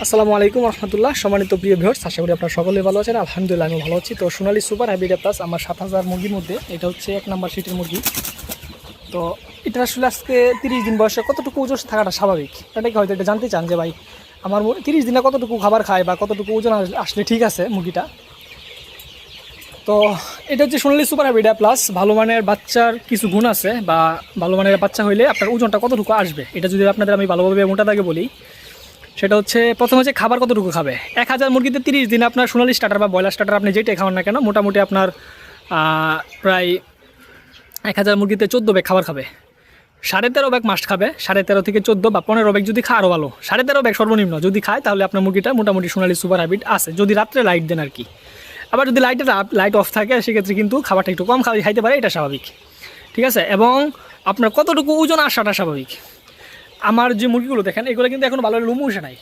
আসসালামু আলাইকুম রহমতুল্লাহ। সম্মানিত প্রিয় ভিউয়ার্স, আশা করি আপনারা সকলেই ভালো আছেন। আলহামদুলিল্লাহ আমি ভালো আছি। তো সোনালী সুপার হাইব্রিড প্লাস আমার 7000 মুরগির মধ্যে এটা হচ্ছে 1 নাম্বার সিটের মুরগি। তো এটা আসলে আজকে 30 দিন বয়সে কতটুকু ওজন থাকাটা স্বাভাবিক, এটাকে হয়তো এটা জানতে চান যে ভাই আমার 30 দিনে কতটুকু খাবার খায় বা কতটুকু ওজন আসলে ঠিক আছে মুরগিটা। তো এটা হচ্ছে সোনালী সুপার হাইব্রিড প্লাস। ভালো মানের বাচ্চার কিছু গুণ আছে বা ভালো মানের বাচ্চা হইলে আপনার ওজনটা কতটুকু আসবে এটা যদি আপনাদের আমি ভালোভাবে মোটা দাগে বলি, সেটা হচ্ছে প্রথম হচ্ছে খাবার কতটুকু খাবে। 1000 মুরগিতে 30 দিনে আপনার সোনালী স্টার্টার বা ব্রয়লার স্টার্টার আপনি যেটাই খাওয়ান না কেন মোটামুটি আপনার প্রায় 1000 মুরগিতে 14 ব্যাগ খাবার খাবে। 13.5 ব্যাগ মাস্ট খাবে। 13.5 থেকে 14 বা 15 ব্যাগ যদি খায় আরও ভালো। 13.5 ব্যাগ সর্বনিম্ন যদি খায় তাহলে আপনার মুরগিটা মোটামুটি সোনালী সুপার হাইব্রিড আছে, যদি রাত্রে লাইট দেন আর কি। আবার যদি লাইট অফ থাকে সেক্ষেত্রে কিন্তু খাবারটা একটু কম খাইতে পারে, এটা স্বাভাবিক, ঠিক আছে। এবং আপনার কতটুকু ওজন আসাটা স্বাভাবিক। আমার যে মুরগিগুলো দেখেন এগুলো কিন্তু এখনও ভালো লুম উঠে নাই,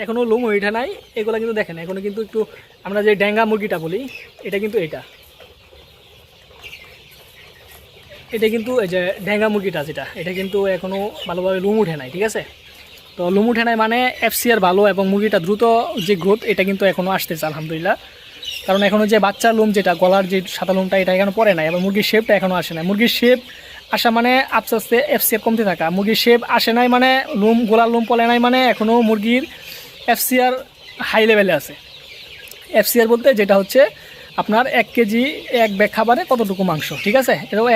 এখনও লুম উঠে নাই। এগুলো কিন্তু দেখেন এখনও কিন্তু একটু আমরা যে ড্যাঙ্গা মুরগিটা বলি এটা কিন্তু এটা কিন্তু এই যে ড্যাঙ্গা মুরগিটা যেটা এটা কিন্তু এখনও ভালোভাবে লুম উঠে নাই, ঠিক আছে। তো লুম উঠে নাই মানে FCR ভালো এবং মুরগিটা দ্রুত যে গ্রোথ এটা কিন্তু এখনও আসতেছে আলহামদুলিল্লাহ। কারণ এখনও যে বাচ্চার লোম যেটা গলার যে সাদা লোমটা এটা এখনও পড়ে নাই এবং মুরগির শেপটা এখনও আসে নাই। মুরগির শেপ আসা মানে আস্তে আস্তে FCR কমতে থাকা। মুরগির শেপ আসে নাই মানে গোলার লোম পড়ে নাই মানে এখনও মুরগির FCR হাই লেভেলে আছে। FCR বলতে যেটা হচ্ছে আপনার 1 কেজি 1 ব্যাগ খাবারে কতটুকু মাংস, ঠিক আছে। এটাও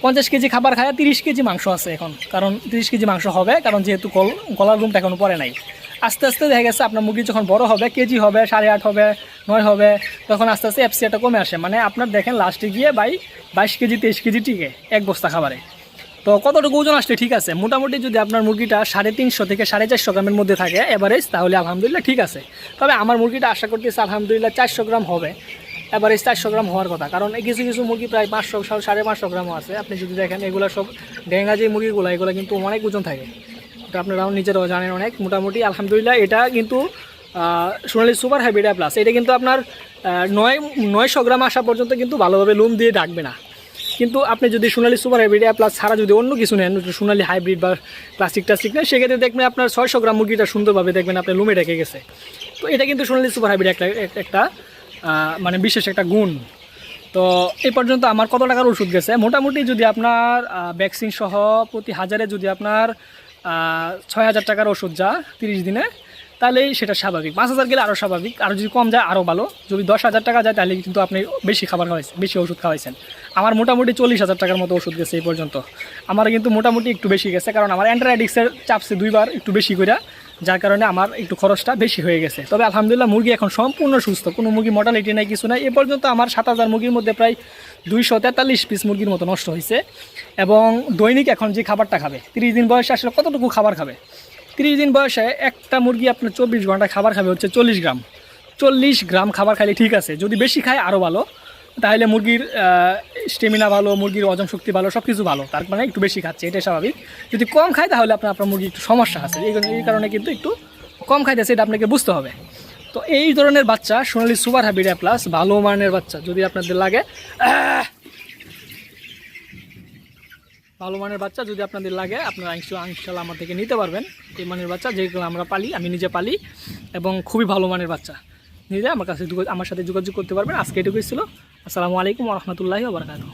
50 কেজি খাবার খায় 30 কেজি মাংস আছে এখন, কারণ 30 কেজি মাংস হবে, কারণ যেহেতু গলার লোমটা এখনও পড়ে নাই। আস্তে আস্তে দেখা গেছে আপনার মুরগি যখন বড় হবে, কেজি হবে 8.5 হবে 9 হবে, তখন আস্তে আস্তে FCRটা কমে আসে। মানে আপনার দেখেন লাস্টে গিয়ে 22 কেজি 23 কেজি টিকে 1 বস্তা খাবারে। তো কতটুকু ওজন আসলে ঠিক আছে, মোটামুটি যদি আপনার মুরগিটা 350 থেকে 450 গ্রামের মধ্যে থাকে এভারেজ, তাহলে আলহামদুলিল্লাহ ঠিক আছে। তবে আমার মুরগিটা আশা করতেছে আলহামদুলিল্লাহ 400 গ্রাম হবে, এভারেজ 400 গ্রাম হওয়ার কথা। কারণ কিছু কিছু মুরগি প্রায় 500 550 গ্রামও আছে। আপনি যদি দেখেন এগুলো সব ডেঙ্গা যে মুরগিগুলো এগুলো কিন্তু অনেক ওজন থাকে, এটা আপনারাও নিজেরাও জানেন অনেক। মোটামুটি আলহামদুলিল্লাহ এটা কিন্তু সোনালী সুপার হাইব্রিড প্লাস। এটা কিন্তু আপনার 900 গ্রাম আসা পর্যন্ত কিন্তু ভালোভাবে লোম দিয়ে ডাকবে না। কিন্তু আপনি যদি সোনালী সুপার হাইব্রিড প্লাস ছাড়া যদি অন্য কিছু নেন, সোনালী হাইব্রিড বা ক্লাসিক নেন, সেক্ষেত্রে দেখবেন আপনার 600 গ্রাম মুরগিটা সুন্দরভাবে দেখবেন আপনার লোমে ঢেকে গেছে। তো এটা কিন্তু সোনালী সুপার হাইব্রিড একটা মানে বিশেষ একটা গুণ। তো এই পর্যন্ত আমার কত টাকার ওষুধ গেছে মোটামুটি যদি আপনার ভ্যাকসিন সহ প্রতি হাজারে যদি আপনার 6000 টাকার ওষুধ যা 30 দিনে, তাহলেই সেটা স্বাভাবিক। 5000 গেলে আরও স্বাভাবিক, আর যদি কম যায় আরও ভালো। যদি 10,000 টাকা যায় তাহলে কিন্তু আপনি বেশি খাবার খাওয়াইছেন, বেশি ওষুধ খাওয়াইছেন। আমার মোটামুটি 40,000 টাকার মতো ওষুধ গেছে এই পর্যন্ত। আমার কিন্তু মোটামুটি একটু বেশি গেছে, কারণ আমার অ্যান্টিবায়োটিক্সের চাপছে 2 বার একটু বেশি করে, যার কারণে আমার একটু খরচটা বেশি হয়ে গেছে। তবে আলহামদুলিল্লাহ মুরগি এখন সম্পূর্ণ সুস্থ, কোনো মুরগি মর্টালিটি নাই, কিছু নাই। এ পর্যন্ত আমার 7000 মুরগির মধ্যে প্রায় 243 পিস মুরগির মতো নষ্ট হয়েছে। এবং দৈনিক এখন যে খাবারটা খাবে 30 দিন বয়সে আসলে কতটুকু খাবার খাবে, 30 দিন বয়সে একটা মুরগি আপনার 24 ঘন্টা খাবার খাবে হচ্ছে 40 গ্রাম খাবার খাইলে ঠিক আছে। যদি বেশি খায় আরও ভালো, তাহলে মুরগির স্টেমিনা ভালো, মুরগির হজম শক্তি ভালো, সব কিছু ভালো। তার মানে একটু বেশি খাচ্ছে, এটাই স্বাভাবিক। যদি কম খায় তাহলে আপনার মুরগি একটু সমস্যা আছে, এই কারণে কিন্তু একটু কম খাইতেছে, এটা আপনাকে বুঝতে হবে। তো এই ধরনের বাচ্চা সোনালী সুপার হাইব্রিড প্লাস ভালো মানের বাচ্চা যদি আপনাদের লাগে, ভালো মানের বাচ্চা যদি আপনাদের লাগে, আপনারা ইনশাআল্লাহ আমার থেকে নিতে পারবেন। এই মানের বাচ্চা যেগুলো আমরা পালি, আমি নিজে পালি, এবং খুবই ভালো মানের বাচ্চা নিলে আমার সাথে যোগাযোগ করতে পারবেন। আজকে এটুকুই ছিল। আসসালামু আলাইকুম ওয়া রাহমাতুল্লাহি ওয়া বারাকাতুহু।